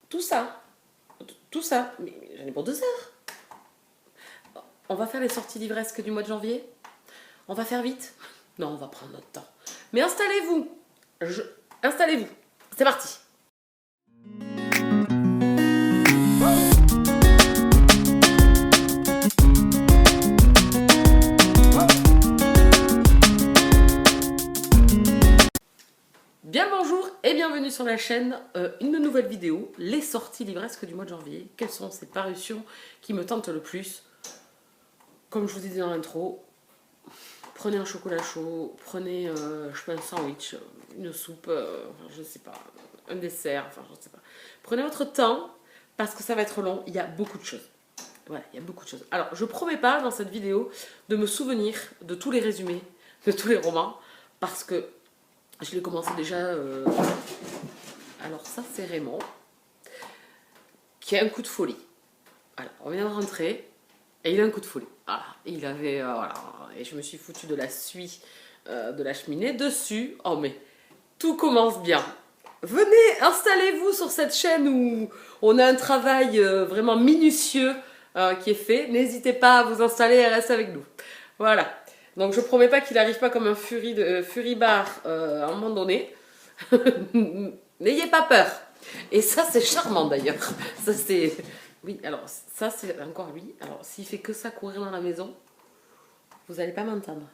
tout ça, mais j'en ai pour 2 heures. On va faire les sorties livresques du mois de janvier. On va faire vite. Non, on va prendre notre temps. Mais installez-vous. Installez-vous. C'est parti. Bien le bonjour et bienvenue sur la chaîne, une nouvelle vidéo, les sorties livresques du mois de janvier. Quelles sont ces parutions qui me tentent le plus? Comme je vous disais dans l'intro, prenez un chocolat chaud, prenez je sais pas, un sandwich, une soupe, je sais pas, un dessert, enfin je sais pas. Prenez votre temps parce que ça va être long, il y a beaucoup de choses. Voilà, il y a beaucoup de choses. Alors, je promets pas dans cette vidéo de me souvenir de tous les résumés, de tous les romans, parce que je l'ai commencé déjà. Alors, ça, c'est Raymond, qui a un coup de folie. Alors, on vient de rentrer, et il a un coup de folie. Voilà, il avait. Voilà, et je me suis foutue de la suie de la cheminée dessus. Oh, mais tout commence bien. Venez, installez-vous sur cette chaîne où on a un travail vraiment minutieux qui est fait. N'hésitez pas à vous installer et à rester avec nous. Voilà. Donc je promets pas qu'il n'arrive pas comme un furibard à un moment donné. N'ayez pas peur. Et ça c'est charmant d'ailleurs. Ça c'est... Oui, alors ça c'est encore lui. Alors s'il fait que ça courir dans la maison, vous n'allez pas m'entendre.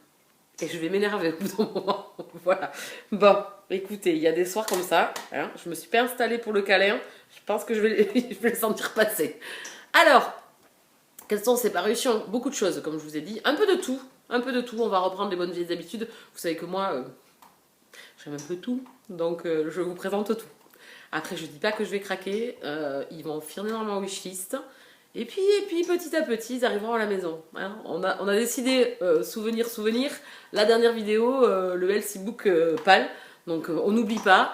Et je vais m'énerver au bout d'un moment. Voilà. Bon, écoutez, il y a des soirs comme ça. Hein, je me suis pas installée pour le câlin. Je pense que je vais le sentir passer. Alors, quelles sont ces parutions? Beaucoup de choses, comme je vous ai dit. Un peu de tout. Un peu de tout. On va reprendre les bonnes vieilles habitudes. Vous savez que moi, j'aime un peu tout. Donc, je vous présente tout. Après, je dis pas que je vais craquer. Ils vont finir dans ma wishlist. Et puis, petit à petit, ils arriveront à la maison. Hein. On a décidé, souvenir. La dernière vidéo, le LC Book PAL. Donc, on n'oublie pas.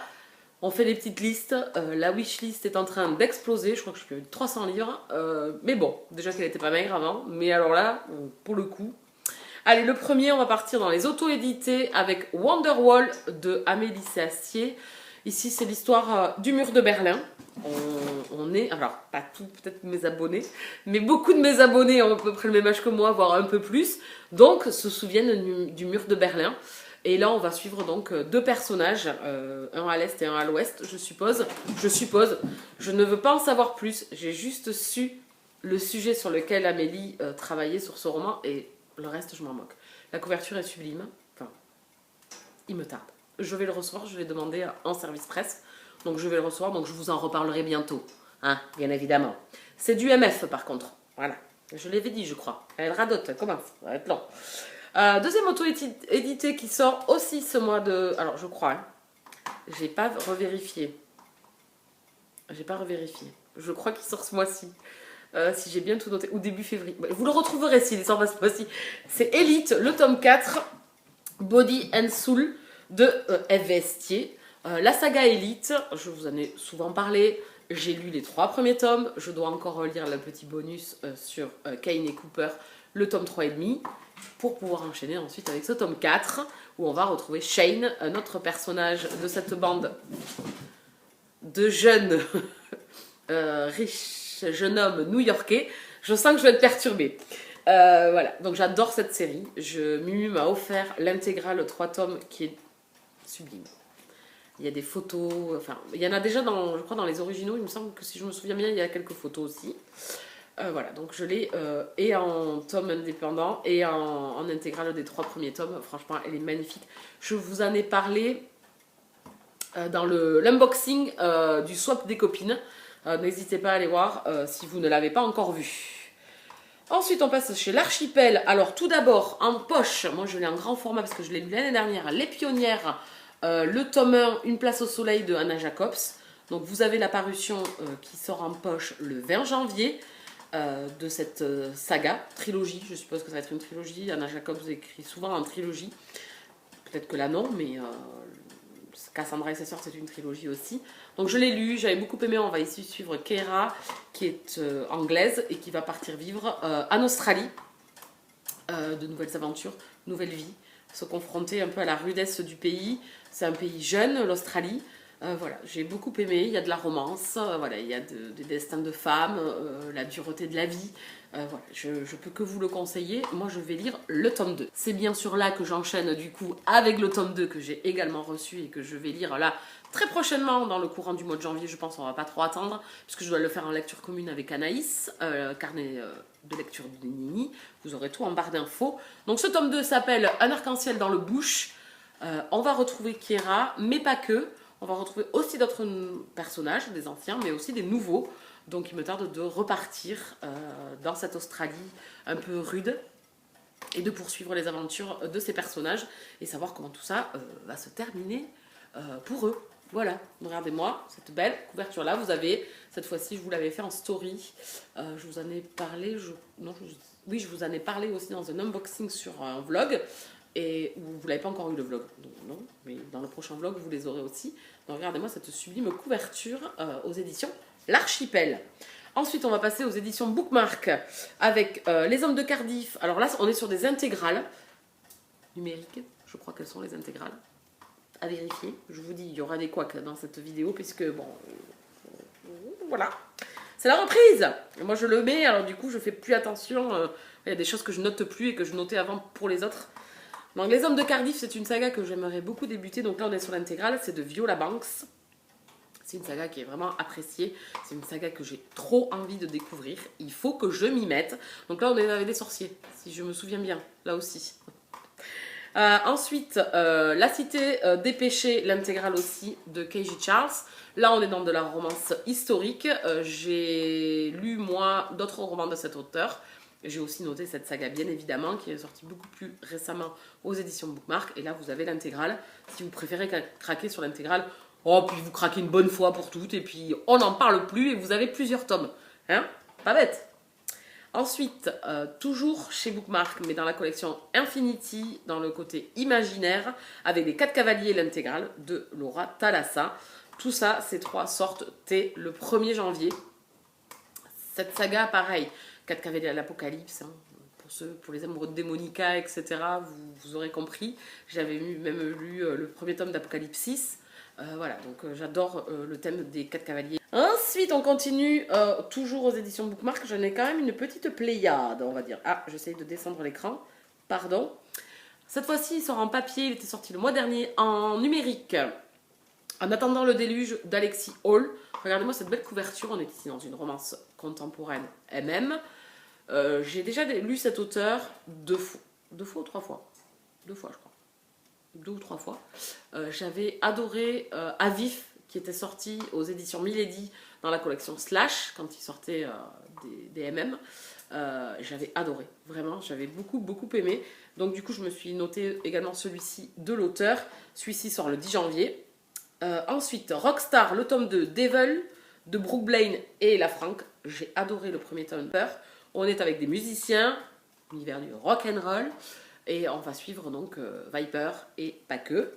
On fait des petites listes. La wishlist est en train d'exploser. Je crois que je suis 300 livres. Mais bon, déjà qu'elle n'était pas maigre avant. Mais alors là, pour le coup. Allez, le premier, on va partir dans les auto-édités avec Wonderwall de Amélie Astier. Ici, c'est l'histoire du mur de Berlin. On est, alors pas tout, peut-être mes abonnés, mais beaucoup de mes abonnés ont à peu près le même âge que moi, voire un peu plus, donc se souviennent du mur de Berlin. Et là, on va suivre donc deux personnages, un à l'est et un à l'ouest, je suppose. Je ne veux pas en savoir plus, j'ai juste su le sujet sur lequel Amélie travaillait sur ce roman, et le reste, je m'en moque. La couverture est sublime, enfin, il me tarde. Je vais le recevoir, je l'ai demandé en service presse. Donc je vais le recevoir, donc je vous en reparlerai bientôt. Hein, bien évidemment. C'est du MF par contre. Voilà. Je l'avais dit, je crois. Elle radote, elle commence. Ça va être long. Deuxième auto-édité qui sort aussi ce mois de... Alors je crois. Hein. J'ai pas revérifié. Je crois qu'il sort ce mois-ci. Si j'ai bien tout noté. Ou début février. Vous le retrouverez s'il sort ce mois-ci. C'est Elite, le tome 4. Body and Soul de F. Vestier. La saga Elite, je vous en ai souvent parlé. J'ai lu les 3 premiers tomes. Je dois encore lire le petit bonus sur Kane et Cooper, le tome 3,5, pour pouvoir enchaîner ensuite avec ce tome 4, où on va retrouver Shane, un autre personnage de cette bande de jeunes riches jeunes hommes new-yorkais. Je sens que je vais être perturbée. Voilà, donc j'adore cette série. Mumu m'a offert l'intégrale 3 tomes qui est sublime. Il y a des photos, enfin, il y en a déjà je crois dans les originaux, il me semble que si je me souviens bien, il y a quelques photos aussi. Voilà, donc je l'ai et en tome indépendant et en intégrale des 3 premiers tomes. Franchement, elle est magnifique. Je vous en ai parlé dans l'unboxing du swap des copines. N'hésitez pas à aller voir si vous ne l'avez pas encore vu. Ensuite, on passe chez l'Archipel. Alors, tout d'abord, en poche, moi je l'ai en grand format parce que je l'ai lu l'année dernière, Les Pionnières, le tome 1, Une place au soleil de Anna Jacobs. Donc, vous avez la parution qui sort en poche le 20 janvier de cette saga, trilogie. Je suppose que ça va être une trilogie. Anna Jacobs écrit souvent en trilogie. Peut-être que là, non, mais Cassandra et ses sœurs, c'est une trilogie aussi. Donc je l'ai lu, j'avais beaucoup aimé. On va ici suivre Keira, qui est anglaise et qui va partir vivre en Australie. De nouvelles aventures, nouvelle vie, se confronter un peu à la rudesse du pays. C'est un pays jeune, l'Australie. Voilà, j'ai beaucoup aimé, il y a de la romance, voilà, il y a des destins de femmes, la dureté de la vie. Voilà, je peux que vous le conseiller. Moi, je vais lire le tome 2. C'est bien sûr là que j'enchaîne du coup avec le tome 2 que j'ai également reçu et que je vais lire là très prochainement dans le courant du mois de janvier. Je pense qu'on va pas trop attendre puisque je dois le faire en lecture commune avec Anaïs, carnet de lecture de Nini. Vous aurez tout en barre d'infos. Donc ce tome 2 s'appelle Un arc-en-ciel dans le bush. On va retrouver Kiera, mais pas que. On va retrouver aussi d'autres personnages, des anciens, mais aussi des nouveaux. Donc il me tarde de repartir dans cette Australie un peu rude et de poursuivre les aventures de ces personnages et savoir comment tout ça va se terminer pour eux. Voilà, regardez-moi cette belle couverture-là. Vous avez, cette fois-ci, je vous l'avais fait en story. Je vous en ai parlé, oui, je vous en ai parlé aussi dans un unboxing sur un vlog. Et vous n'avez pas encore eu le vlog, donc non, mais dans le prochain vlog, vous les aurez aussi. Donc regardez-moi cette sublime couverture aux éditions L'Archipel. Ensuite, on va passer aux éditions Bookmark avec Les Hommes de Cardiff. Alors là, on est sur des intégrales numériques. Je crois qu'elles sont les intégrales. À vérifier. Je vous dis, il y aura des couacs dans cette vidéo, puisque, bon, voilà. C'est la reprise. Et moi, je le mets, alors du coup, je fais plus attention. Il y a des choses que je note plus et que je notais avant pour les autres. Donc, Les Hommes de Cardiff, c'est une saga que j'aimerais beaucoup débuter. Donc là, on est sur l'intégrale. C'est de Viola Banks. C'est une saga qui est vraiment appréciée. C'est une saga que j'ai trop envie de découvrir. Il faut que je m'y mette. Donc là, on est avec des sorciers, si je me souviens bien. Là aussi. Ensuite, La Cité des Péchés, l'intégrale aussi de K.J. Charles. Là, on est dans de la romance historique. J'ai lu, moi, d'autres romans de cet auteur. J'ai aussi noté cette saga, bien évidemment, qui est sortie beaucoup plus récemment aux éditions Bookmark. Et là, vous avez l'intégrale. Si vous préférez craquer sur l'intégrale, oh, puis vous craquez une bonne fois pour toutes. Et puis, on n'en parle plus et vous avez plusieurs tomes. Hein? Pas bête. Ensuite, toujours chez Bookmark, mais dans la collection Infinity, dans le côté imaginaire, avec les 4 cavaliers, l'intégrale de Laura Thalassa. Tout ça, ces 3 sortent dès le 1er janvier. Cette saga, pareil, 4 cavaliers à l'Apocalypse, hein, pour les amoureux de Démonica, etc., vous aurez compris. J'avais même lu le premier tome d'Apocalypse. Voilà, donc j'adore le thème des 4 cavaliers. Ensuite, on continue, toujours aux éditions Bookmark. J'en ai quand même une petite pléiade, on va dire. Ah, j'essaye de descendre l'écran. Pardon. Cette fois-ci, il sort en papier. Il était sorti le mois dernier en numérique. En attendant le déluge d'Alexis Hall. Regardez-moi cette belle couverture. On est ici dans une romance contemporaine MM. J'ai déjà lu cet auteur 2 fois. 2 fois ou 3 fois? 2 fois, je crois. 2 ou 3 fois. J'avais adoré Avif, qui était sorti aux éditions Milady dans la collection Slash, quand il sortait des MM. J'avais adoré, vraiment, j'avais beaucoup aimé. Donc du coup, je me suis noté également celui-ci de l'auteur. Celui-ci sort le 10 janvier. Ensuite, Rockstar, le tome 2, Devil, de Brooke Blaine et La Franck. J'ai adoré le premier tome. On est avec des musiciens, univers du rock'n'roll. Et on va suivre donc Viper et pas que.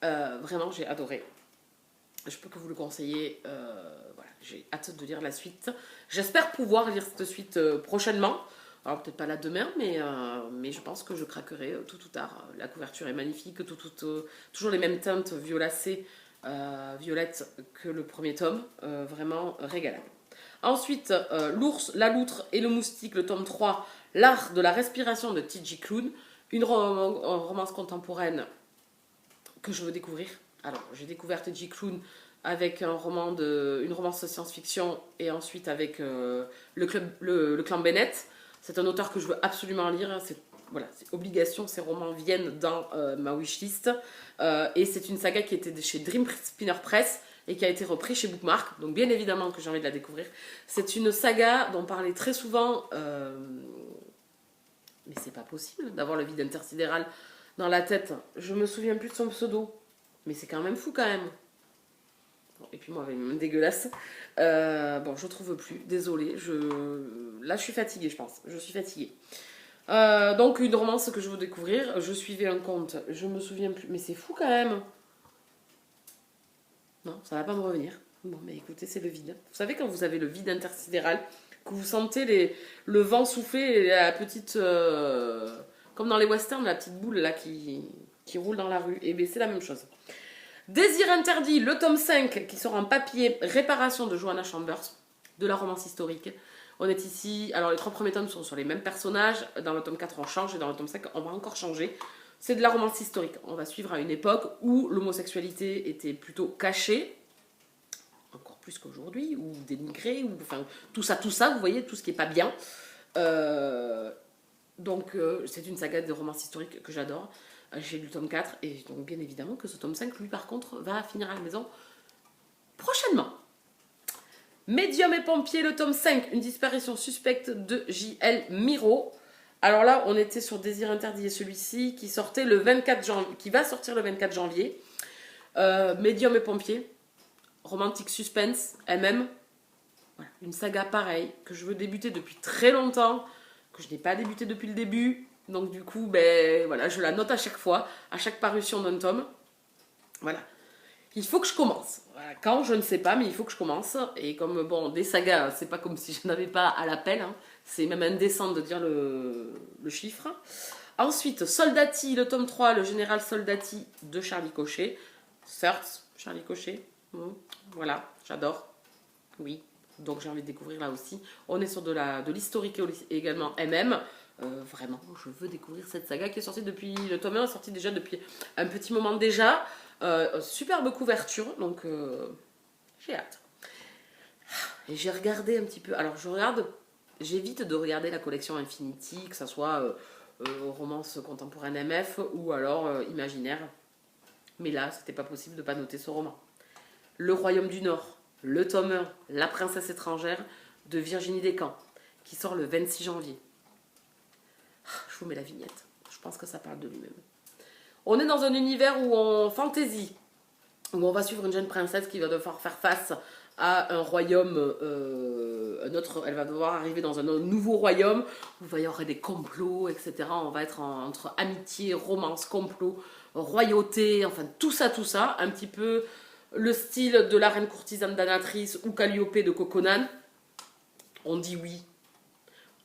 Vraiment, j'ai adoré. Je peux que vous le conseiller. Voilà, j'ai hâte de lire la suite. J'espère pouvoir lire cette suite prochainement. Alors peut-être pas là demain, mais je pense que je craquerai tout ou tard. La couverture est magnifique, toujours les mêmes teintes violacées, violettes que le premier tome. Vraiment régalable. Ensuite, L'ours, la loutre et le moustique, le tome 3, L'art de la respiration de T.J. Klune. Une romance contemporaine que je veux découvrir. Alors, j'ai découvert T.J. Klune avec une romance de science-fiction et ensuite avec le clan Bennett. C'est un auteur que je veux absolument lire. Voilà, c'est obligation, ces romans viennent dans ma wishlist. Et c'est une saga qui était chez Dream Spinner Press et qui a été reprise chez Bookmark. Donc, bien évidemment que j'ai envie de la découvrir. C'est une saga dont on parlait très souvent... mais c'est pas possible d'avoir le vide intersidéral dans la tête. Je me souviens plus de son pseudo. Mais c'est quand même fou quand même. Bon, et puis moi, même dégueulasse. Bon, je trouve plus. Désolée. Là, je suis fatiguée, je pense. Je suis fatiguée. Donc, une romance que je veux découvrir. Je suivais un compte. Je me souviens plus. Mais c'est fou quand même. Non, ça va pas me revenir. Bon, mais écoutez, c'est le vide. Vous savez quand vous avez le vide intersidéral, que vous sentez le vent souffler et la petite... comme dans les westerns, la petite boule là qui roule dans la rue. Et bien c'est la même chose. Désir interdit, le tome 5 qui sort en papier, réparation de Joanna Chambers, de la romance historique. On est ici, alors les 3 premiers tomes sont sur les mêmes personnages, dans le tome 4 on change et dans le tome 5 on va encore changer. C'est de la romance historique, on va suivre à une époque où l'homosexualité était plutôt cachée, encore plus qu'aujourd'hui, ou dénigrée, ou enfin tout ça, vous voyez, tout ce qui est pas bien. Donc c'est une saga de romance historique que j'adore. J'ai lu le tome 4 et donc bien évidemment que ce tome 5, lui par contre, va finir à la maison prochainement. Médium et pompier, le tome 5, une disparition suspecte de J.L. Miro. Alors là, on était sur Désir interdit et celui-ci qui sortait le 24 janvier, qui va sortir le 24 janvier. Médium et pompier, romantique suspense, MM. Voilà, une saga pareille que je veux débuter depuis très longtemps, que je n'ai pas débuté depuis le début. Donc du coup, ben voilà, je la note à chaque fois, à chaque parution d'un tome. Voilà. Il faut que je commence. Voilà. Quand, je ne sais pas, mais il faut que je commence. Et comme, bon, des sagas, c'est pas comme si je n'avais pas à l'appel. Hein. C'est même indécent de dire le chiffre. Ensuite, Soldati, le tome 3, le général Soldati de Charlie Cochet. Certes, Charlie Cochet. Voilà, j'adore. Oui, donc j'ai envie de découvrir là aussi. On est sur de l'historique et également MM. Vraiment, je veux découvrir cette saga qui est sortie depuis... Le tome 1 est sorti déjà depuis un petit moment déjà. Superbe couverture, donc j'ai hâte. Et j'ai regardé un petit peu. Alors j'évite de regarder la collection Infinity, que ce soit romance contemporaine MF ou alors imaginaire. Mais là, c'était pas possible de ne pas noter ce roman. Le Royaume du Nord, le tome 1, La princesse étrangère de Virginie Despentes, qui sort le 26 janvier. Je vous mets la vignette. Je pense que ça parle de lui-même. On est dans un univers où on fantasy, où on va suivre une jeune princesse qui va devoir faire face à un royaume, elle va devoir arriver dans un nouveau royaume où il va y avoir des complots, etc. On va être entre amitié, romance, complot, royauté, enfin tout ça, un petit peu le style de la reine courtisane d'Anatrice ou Calliope de Coconan. On dit oui,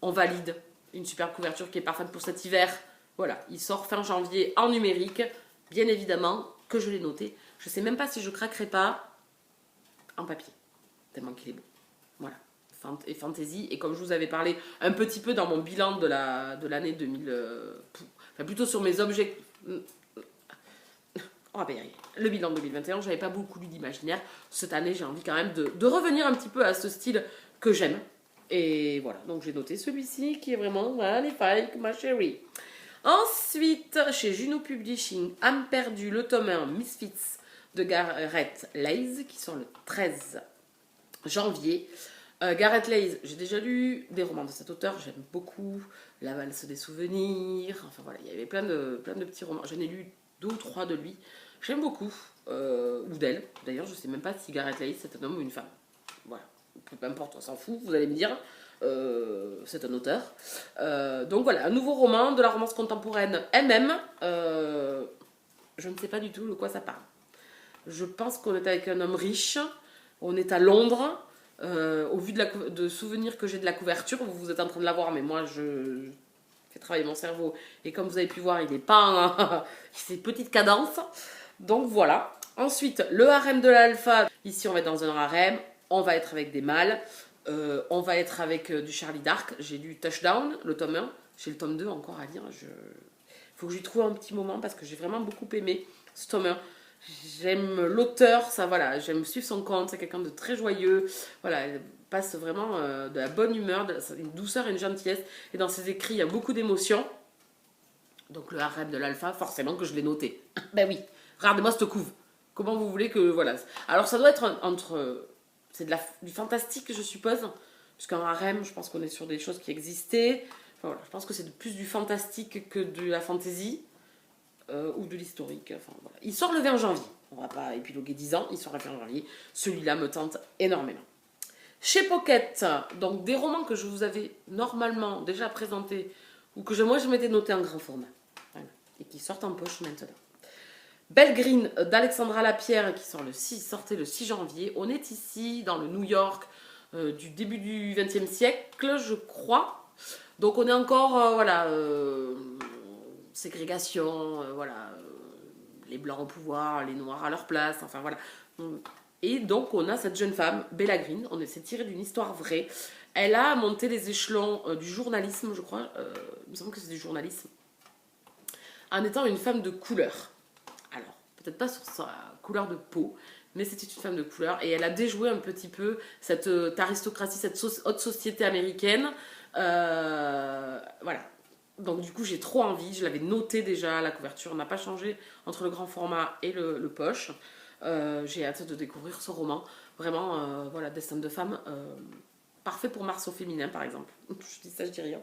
on valide, une super couverture qui est parfaite pour cet hiver. Voilà, il sort fin janvier en numérique, bien évidemment que je l'ai noté. Je sais même pas si je craquerai pas en papier, tellement qu'il est beau. Voilà, et fantasy. Et comme je vous avais parlé un petit peu dans mon bilan de l'année 2000, enfin plutôt sur mes objets, on va pas y arriver. Le bilan 2021, j'avais pas beaucoup lu d'imaginaire. Cette année, j'ai envie quand même de revenir un petit peu à ce style que j'aime. Et voilà, donc j'ai noté celui-ci qui est vraiment magnifique, ma chérie. Ensuite, chez Juno Publishing, Âme perdue, le tome 1, Misfits de Gareth Leys, qui sort le 13 janvier. Gareth Leys, j'ai déjà lu des romans de cet auteur, j'aime beaucoup. La valse des souvenirs, enfin voilà, il y avait plein de petits romans. J'en ai lu 2 ou 3 de lui. J'aime beaucoup, ou d'elle. D'ailleurs, je sais même pas si Gareth Leys c'est un homme ou une femme. Voilà, peu importe, on s'en fout, vous allez me dire. C'est un auteur. Donc voilà, un nouveau roman de la romance contemporaine MM. Je ne sais pas du tout de quoi ça parle. Je pense qu'on est avec un homme riche. On est à Londres. Au vu de souvenirs que j'ai de la couverture, vous êtes en train de la voir, mais moi je fais travailler mon cerveau. Et comme vous avez pu voir, il n'est pas c'est petite cadence. Donc voilà. Ensuite, le harem de l'alpha. Ici, on va être dans un harem. On va être avec des mâles. On va être avec du Charlie Dark. J'ai lu Touchdown, le tome 1. J'ai le tome 2 encore à lire. Faut que j'y trouve un petit moment parce que j'ai vraiment beaucoup aimé ce tome 1. J'aime l'auteur, ça voilà, j'aime suivre son compte, c'est quelqu'un de très joyeux. Voilà, elle passe vraiment de la bonne humeur, une douceur et une gentillesse. Et dans ses écrits, il y a beaucoup d'émotions. Donc le harem de l'alpha, forcément que je l'ai noté. Ben oui, regardez-moi cette couve. Comment vous voulez que... Voilà. Alors ça doit être entre... C'est du fantastique, je suppose. Puisqu'un harem, je pense qu'on est sur des choses qui existaient. Enfin, voilà, je pense que c'est plus du fantastique que de la fantaisie. Ou de l'historique. Enfin, voilà. Il sort le 20 janvier. On va pas épiloguer 10 ans. Il sort le 20 janvier. Celui-là me tente énormément. Chez Pocket, donc des romans que je vous avais normalement déjà présentés. Ou que moi je m'étais noté en grand format. Voilà. Et qui sortent en poche maintenant. Belle Green d'Alexandra Lapierre qui sortait le 6 janvier. On est ici dans le New York du début du XXe siècle, je crois. Donc on est encore, voilà, ségrégation, voilà, les blancs au pouvoir, les noirs à leur place, enfin voilà. Et donc on a cette jeune femme, Bella Green, on s'est tiré d'une histoire vraie. Elle a monté les échelons du journalisme, je crois, il me semble que c'est du journalisme, en étant une femme de couleur. Alors, peut-être pas sur sa couleur de peau, mais c'était une femme de couleur et elle a déjoué un petit peu cette aristocratie, cette haute société américaine. Voilà. Donc du coup j'ai trop envie, je l'avais noté déjà, la couverture n'a pas changé entre le grand format et le poche. J'ai hâte de découvrir ce roman. Vraiment, voilà, Destin de femme, parfait pour Mars au féminin par exemple. Je dis ça, je dis rien.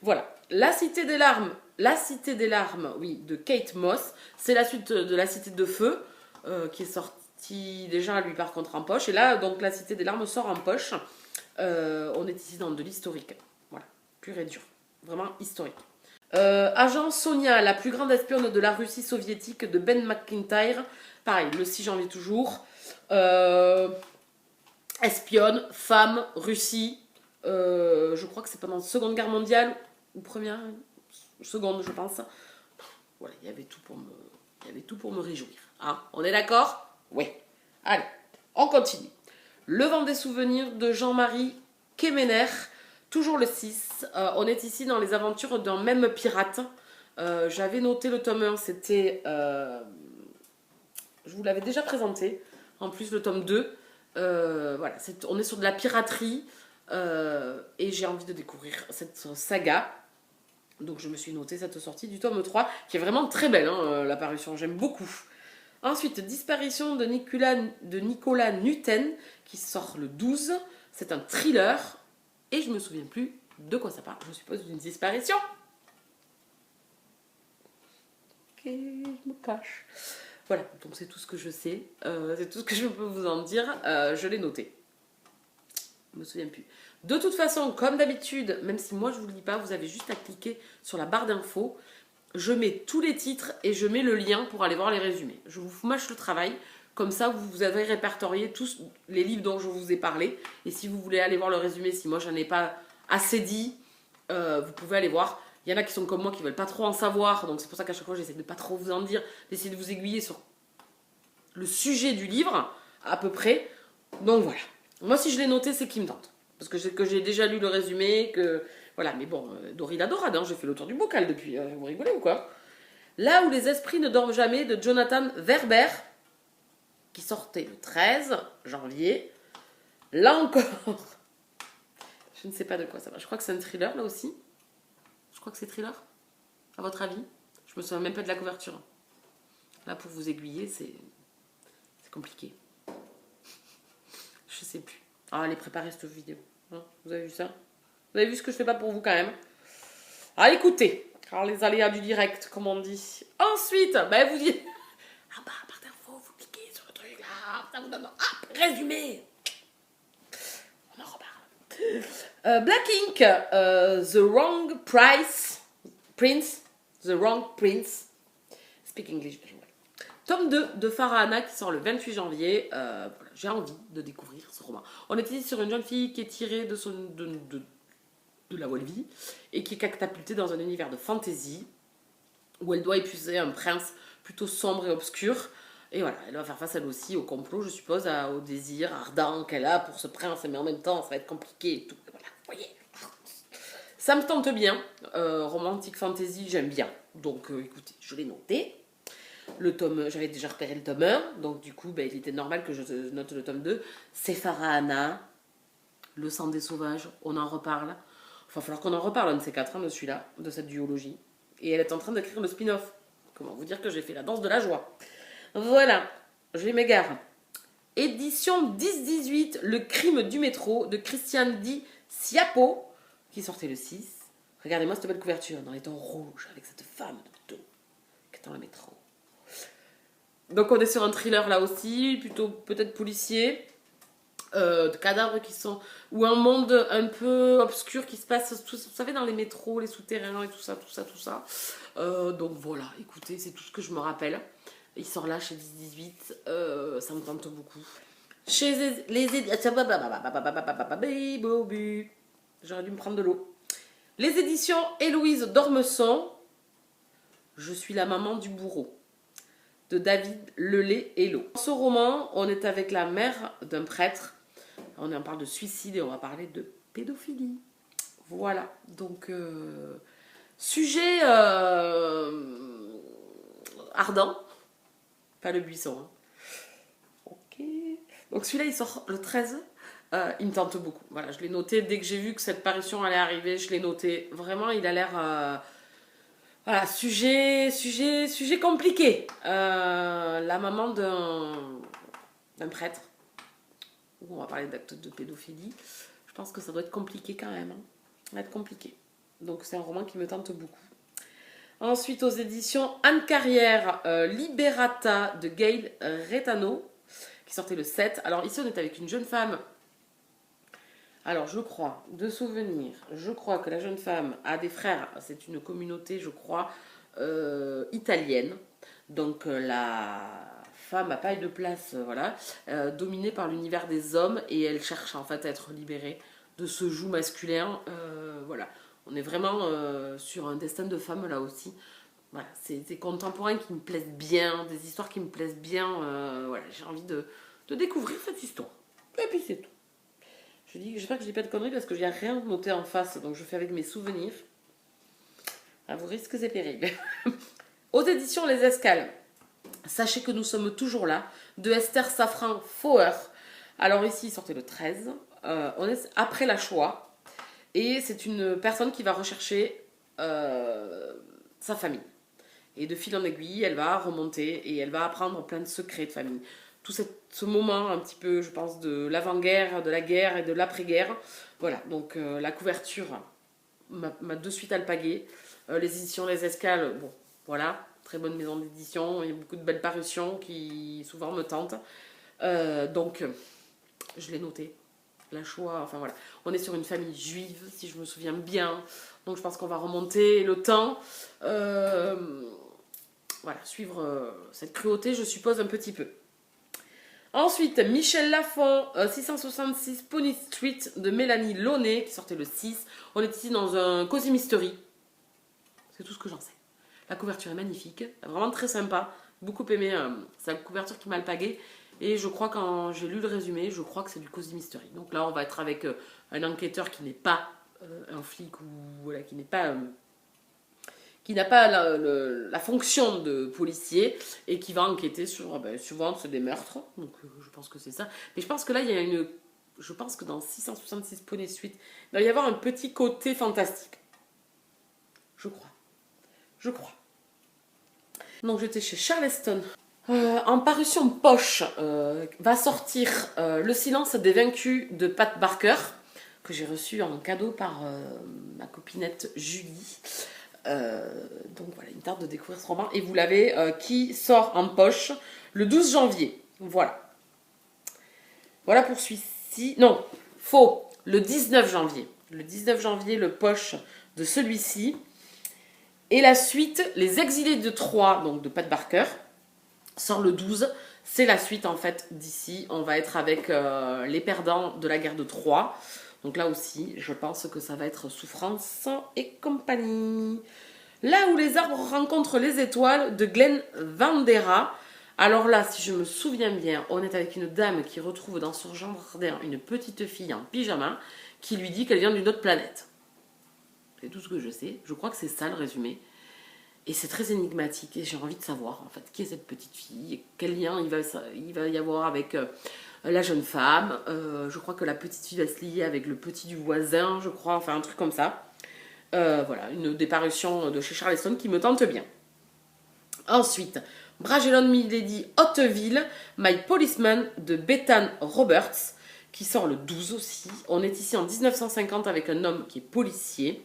Voilà, La Cité des larmes, oui, de Kate Moss. C'est la suite de La Cité de feu, qui est sortie déjà lui par contre en poche. Et là, donc La Cité des larmes sort en poche. On est ici dans de l'historique. Voilà, pur et dur. Vraiment historique. Agent Sonia, la plus grande espionne de la Russie soviétique de Ben McIntyre. Pareil, le 6 janvier toujours. Espionne, femme, Russie. Je crois que c'est pendant la Seconde Guerre mondiale ou première, seconde, je pense. Voilà, il y avait tout pour me réjouir. Hein, on est d'accord? Oui. Allez, on continue. Le vent des souvenirs de Jean-Marie Quéméner, toujours le 6. On est ici dans les aventures d'un même pirate. J'avais noté le tome 1, c'était... je vous l'avais déjà présenté. En plus, le tome 2. Voilà, on est sur de la piraterie. Et j'ai envie de découvrir cette saga. Donc je me suis noté cette sortie du tome 3, qui est vraiment très belle, hein, la parution, j'aime beaucoup. Ensuite, Disparition de Nicolas Nuten, qui sort le 12. C'est un thriller, et je me souviens plus de quoi ça parle. Je suppose d'une disparition. Ok, je me cache. Voilà, donc c'est tout ce que je sais, c'est tout ce que je peux vous en dire. Je l'ai noté. Je me souviens plus. De toute façon, comme d'habitude, même si moi je vous le dis pas, vous avez juste à cliquer sur la barre d'infos. Je mets tous les titres et je mets le lien pour aller voir les résumés. Je vous mâche le travail. Comme ça, vous avez répertorié tous les livres dont je vous ai parlé. Et si vous voulez aller voir le résumé, si moi j'en ai pas assez dit, vous pouvez aller voir. Il y en a qui sont comme moi qui veulent pas trop en savoir. Donc c'est pour ça qu'à chaque fois j'essaie de pas trop vous en dire. D'essayer de vous aiguiller sur le sujet du livre, à peu près. Donc voilà. Moi, si je l'ai noté, c'est qu'il me tente. Parce que j'ai déjà lu le résumé, que... Voilà, mais bon, Dorina Dorade, hein, j'ai fait le tour du bocal depuis. Vous rigolez ou quoi? Là où les esprits ne dorment jamais, de Jonathan Verber, qui sortait le 13 janvier. Là encore, je ne sais pas de quoi ça va. Je crois que c'est un thriller, là aussi. Je crois que c'est thriller, à votre avis? Je me souviens même pas de la couverture. Là, pour vous aiguiller, c'est compliqué. Je sais plus. Ah, allez préparer cette vidéo. Hein, vous avez vu ça? Vous avez vu ce que je fais pas pour vous quand même? Ah, écoutez, car les aléas du direct, comme on dit. Ensuite, ben vous dites... Ah bah, par d'infos, vous cliquez sur le truc là, ça vous donne... Ah, résumé. On en reparle. Black Ink, The Wrong Prince. The Wrong Prince. Speak English, bien joué. Tome 2 de Farah Anna qui sort le 28 janvier. Voilà, j'ai envie de découvrir ce roman. On est ici sur une jeune fille qui est tirée de la Walvie et qui est catapultée dans un univers de fantasy où elle doit épouser un prince plutôt sombre et obscur. Et voilà, elle va faire face elle aussi au complot, je suppose, au désir ardent qu'elle a pour ce prince, mais en même temps, ça va être compliqué et tout. Voilà, vous voyez. Ça me tente bien. Romantique fantasy, j'aime bien. Donc, écoutez, je l'ai noté. Le tome, j'avais déjà repéré le tome 1, donc du coup, il était normal que je note le tome 2. C'est Farah Anna, Le sang des sauvages, on en reparle. Il va falloir qu'on en reparle, un de ces quatre, hein, de celui-là, de cette duologie. Et elle est en train d'écrire le spin-off. Comment vous dire que j'ai fait la danse de la joie. Voilà, je m'égare. Édition 10-18, Le crime du métro, de Christiane Di Siapo, qui sortait le 6. Regardez-moi cette belle couverture, dans les tons rouges, avec cette femme de dos, qui est dans le métro. Donc on est sur un thriller là aussi, plutôt peut-être policier, de cadavres qui sont... ou un monde un peu obscur qui se passe, vous savez, dans les métros, les souterrains et tout ça. Donc voilà, écoutez, c'est tout ce que je me rappelle. Il sort là chez 10-18, ça me tente beaucoup. Chez les... J'aurais dû me prendre de l'eau. Les éditions Héloïse d'Ormesson, Je suis la maman du bourreau. de David Lelay-Hello. Dans ce roman, on est avec la mère d'un prêtre. On en parle de suicide et on va parler de pédophilie. Voilà, donc sujet ardent, pas le buisson. Hein. Ok, donc celui-là il sort le 13. Il me tente beaucoup. Voilà, je l'ai noté dès que j'ai vu que cette parution allait arriver, je l'ai noté. Vraiment, il a l'air voilà, sujet compliqué. La maman d'un prêtre. On va parler d'actes de pédophilie. Je pense que ça doit être compliqué quand même. Hein. Ça va être compliqué. Donc c'est un roman qui me tente beaucoup. Ensuite, aux éditions Anne Carrière, Liberata de Gail Retano, qui sortait le 7. Alors ici, on est avec une jeune femme. Alors, je crois, de souvenir, je crois que la jeune femme a des frères. C'est une communauté, je crois, italienne. Donc, la femme n'a pas eu de place, voilà, dominée par l'univers des hommes. Et elle cherche en fait à être libérée de ce joug masculin. Voilà, on est vraiment sur un destin de femme là aussi. Voilà, c'est des contemporains qui me plaisent bien, des histoires qui me plaisent bien. Voilà, j'ai envie de découvrir cette histoire. Et puis c'est tout. J'espère que je dis pas de conneries parce que j'ai rien noté en face, donc je fais avec mes souvenirs. À vos risques et périls. Aux éditions Les Escales, sachez que nous sommes toujours là, de Esther Safran Foer. Alors ici, il sortait le 13. On est après la Shoah. Et c'est une personne qui va rechercher sa famille. Et de fil en aiguille, elle va remonter et elle va apprendre plein de secrets de famille. Tout ce moment un petit peu, je pense, de l'avant-guerre, de la guerre et de l'après-guerre. Voilà, donc la couverture m'a de suite alpagué. Les éditions Les Escales, bon, voilà, très bonne maison d'édition. Il y a beaucoup de belles parutions qui souvent me tentent. Donc, je l'ai noté. La Shoah, enfin voilà. On est sur une famille juive, si je me souviens bien. Donc je pense qu'on va remonter le temps. Voilà, suivre cette cruauté, je suppose, un petit peu. Ensuite, Michel Lafon, 666 Pony Street de Mélanie Launay, qui sortait le 6. On est ici dans un Cozy Mystery. C'est tout ce que j'en sais. La couverture est magnifique, vraiment très sympa. Beaucoup aimé, c'est la couverture qui m'a alpagué. Et je crois, quand j'ai lu le résumé, je crois que c'est du Cozy Mystery. Donc là, on va être avec un enquêteur qui n'est pas un flic ou voilà, qui n'a pas la fonction de policier et qui va enquêter sur souvent c'est des meurtres. Donc je pense que c'est ça. Mais je pense que là, il y a je pense que dans 666 Pony Suite, il doit y avoir un petit côté fantastique. Je crois. Donc j'étais chez Charleston. En parution poche, va sortir Le silence des vaincus de Pat Barker, que j'ai reçu en cadeau par ma copinette Julie. Donc voilà, une tarde de découvrir ce roman. Et vous l'avez qui sort en poche le 12 janvier. Voilà. Voilà pour celui-ci. Non, faux. Le 19 janvier. Le 19 janvier, le poche de celui-ci. Et la suite, Les Exilés de Troie, donc de Pat Barker, sort le 12. C'est la suite en fait d'ici. On va être avec les perdants de la guerre de Troie. Donc là aussi, je pense que ça va être Souffrance et compagnie. Là où les arbres rencontrent les étoiles de Glenn Vandera. Alors là, si je me souviens bien, on est avec une dame qui retrouve dans son jardin une petite fille en pyjama qui lui dit qu'elle vient d'une autre planète. C'est tout ce que je sais. Je crois que c'est ça le résumé. Et c'est très énigmatique et j'ai envie de savoir en fait qui est cette petite fille, quel lien il va y avoir avec la jeune femme. Je crois que la petite fille va se lier avec le petit du voisin, je crois, enfin un truc comme ça. Voilà, une des parutions de chez Charleston qui me tente bien. Ensuite, Bragelonne Milady Hauteville, My Policeman de Bethan Roberts, qui sort le 12 aussi. On est ici en 1950 avec un homme qui est policier,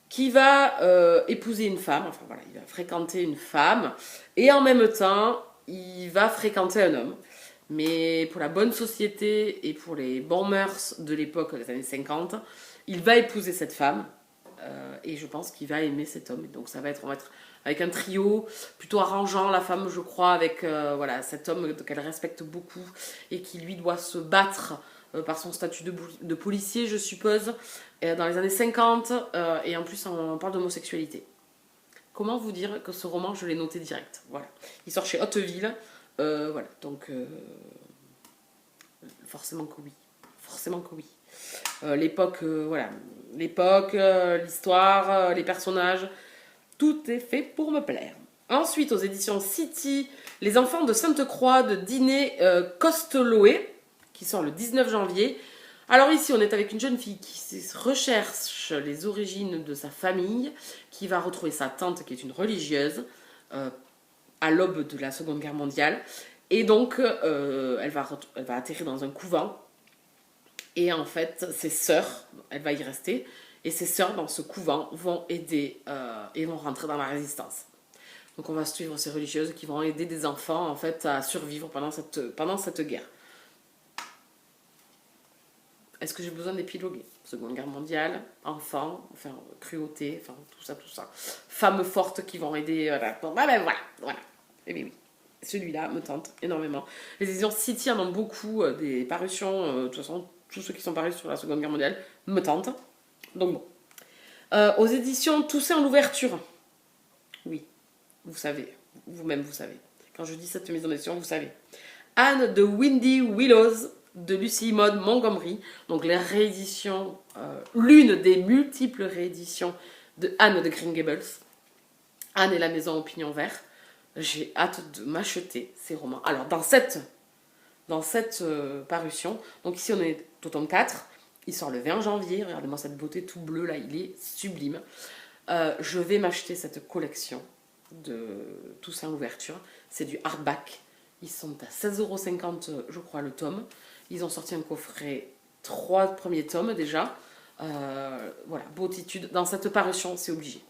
qui va épouser une femme, enfin voilà, il va fréquenter une femme, et en même temps, il va fréquenter un homme. Mais pour la bonne société et pour les bons mœurs de l'époque, des années 50, il va épouser cette femme, et je pense qu'il va aimer cet homme. Et donc ça va être, on va être avec un trio plutôt arrangeant, la femme je crois, avec voilà, cet homme qu'elle respecte beaucoup, et qui lui doit se battre par son statut de policier, je suppose, dans les années 50, et en plus on parle d'homosexualité. comment vous dire que ce roman, je l'ai noté direct. Voilà. Il sort chez Hauteville. Voilà, donc forcément que oui. Forcément que oui. L'époque, voilà. L'époque, l'histoire, les personnages, tout est fait pour me plaire. Ensuite, aux éditions City, Les Enfants de Sainte-Croix de Diné Costeloé, qui sort le 19 janvier. Alors ici, on est avec une jeune fille qui recherche les origines de sa famille, qui va retrouver sa tante qui est une religieuse à l'aube de la Seconde Guerre mondiale. Et donc, elle va atterrir dans un couvent. Et en fait, ses sœurs, elle va y rester, et ses sœurs dans ce couvent vont aider et vont rentrer dans la résistance. Donc on va suivre ces religieuses qui vont aider des enfants en fait à survivre pendant cette guerre. Est-ce que j'ai besoin d'épiloguer? Seconde Guerre mondiale, enfants, enfin cruauté, enfin tout ça. Femmes fortes qui vont aider, voilà. Bon, ben voilà. Et bien oui. Celui-là me tente énormément. Les éditions City en ont beaucoup, des parutions, de toute façon, tous ceux qui sont parus sur la Seconde Guerre mondiale me tentent. Donc bon. Aux éditions Toussaint l'ouverture. Oui, vous savez, vous-même vous savez. Quand je dis cette maison d'édition, vous savez. Anne de Windy Willows de Lucie Maud Montgomery. Donc les rééditions, l'une des multiples rééditions de Anne de Green Gables. Anne et la maison au pignon vert. J'ai hâte de m'acheter ces romans. Alors dans cette parution, donc ici on est au tome 4, il sort le 20 janvier, regardez-moi cette beauté tout bleu là, il est sublime. Je vais m'acheter cette collection de Toussaint l'ouverture, c'est du hardback, ils sont à 16,50 € je crois le tome, ils ont sorti un coffret 3 premiers tomes déjà, voilà, beautitude, dans cette parution c'est obligé.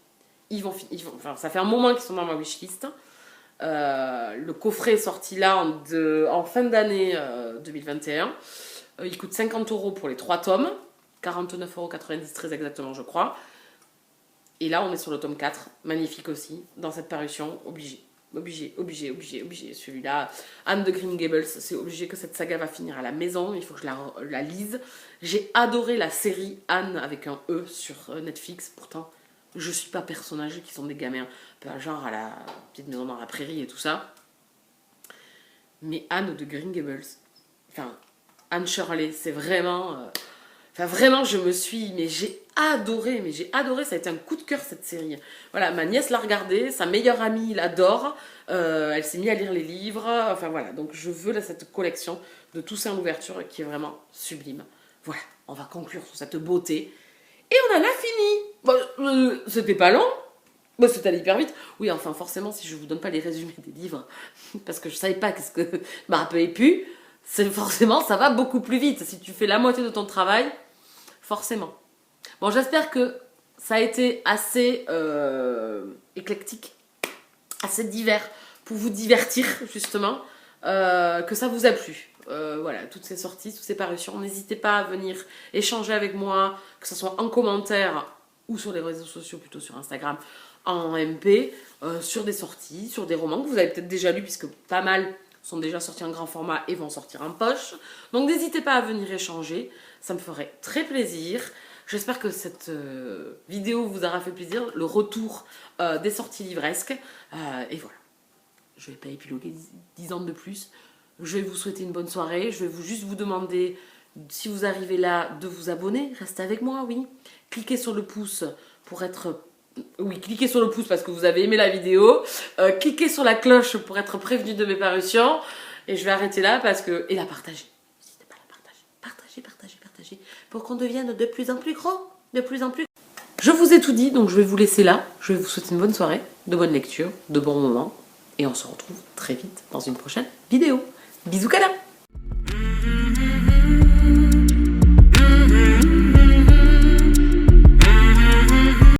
Enfin, ça fait un moment qu'ils sont dans ma wishlist. Le coffret est sorti là en fin d'année 2021. Il coûte 50 € pour les 3 tomes, 49,90 € très exactement je crois. Et là on est sur le tome 4, magnifique aussi, dans cette parution, obligé. Celui-là, Anne de Green Gables, c'est obligé que cette saga va finir à la maison, il faut que je la lise. J'ai adoré la série Anne avec un E sur Netflix, pourtant je suis pas personnage qui sont des gamins, genre à la petite maison dans la prairie et tout ça. Mais Anne de Green Gables, enfin Anne Shirley, c'est vraiment... Enfin vraiment, j'ai adoré, ça a été un coup de cœur cette série. Voilà, ma nièce l'a regardée, sa meilleure amie l'adore, elle s'est mise à lire les livres, enfin voilà, donc je veux cette collection de Toussaint l'ouverture qui est vraiment sublime. Voilà, on va conclure sur cette beauté. Et on en a fini. Bon, c'était pas long. Bon, c'est allé hyper vite. Oui, enfin, forcément, si je vous donne pas les résumés des livres, parce que je savais pas qu'est-ce que je me rappelais plus, forcément, ça va beaucoup plus vite. Si tu fais la moitié de ton travail, forcément. Bon, j'espère que ça a été assez éclectique, assez divers, pour vous divertir, justement, que ça vous a plu. Voilà, toutes ces sorties, toutes ces parutions, n'hésitez pas à venir échanger avec moi, que ce soit en commentaire ou sur les réseaux sociaux, plutôt sur Instagram, en MP, sur des sorties, sur des romans que vous avez peut-être déjà lus, puisque pas mal sont déjà sortis en grand format et vont sortir en poche. Donc n'hésitez pas à venir échanger, ça me ferait très plaisir. J'espère que cette vidéo vous aura fait plaisir, le retour des sorties livresques. Et voilà, je ne vais pas épiloguer 10 ans de plus. Je vais vous souhaiter une bonne soirée. Je vais juste vous demander, si vous arrivez là, de vous abonner. Restez avec moi, oui. Cliquez sur le pouce pour être... Oui, cliquez sur le pouce parce que vous avez aimé la vidéo. Cliquez sur la cloche pour être prévenu de mes parutions. Et je vais arrêter là parce que... Et la partager. N'hésitez pas à la partager. Partagez. Pour qu'on devienne de plus en plus gros. De plus en plus... Je vous ai tout dit, donc je vais vous laisser là. Je vais vous souhaiter une bonne soirée, de bonnes lectures, de bons moments. Et on se retrouve très vite dans une prochaine vidéo. Bisous, câlins!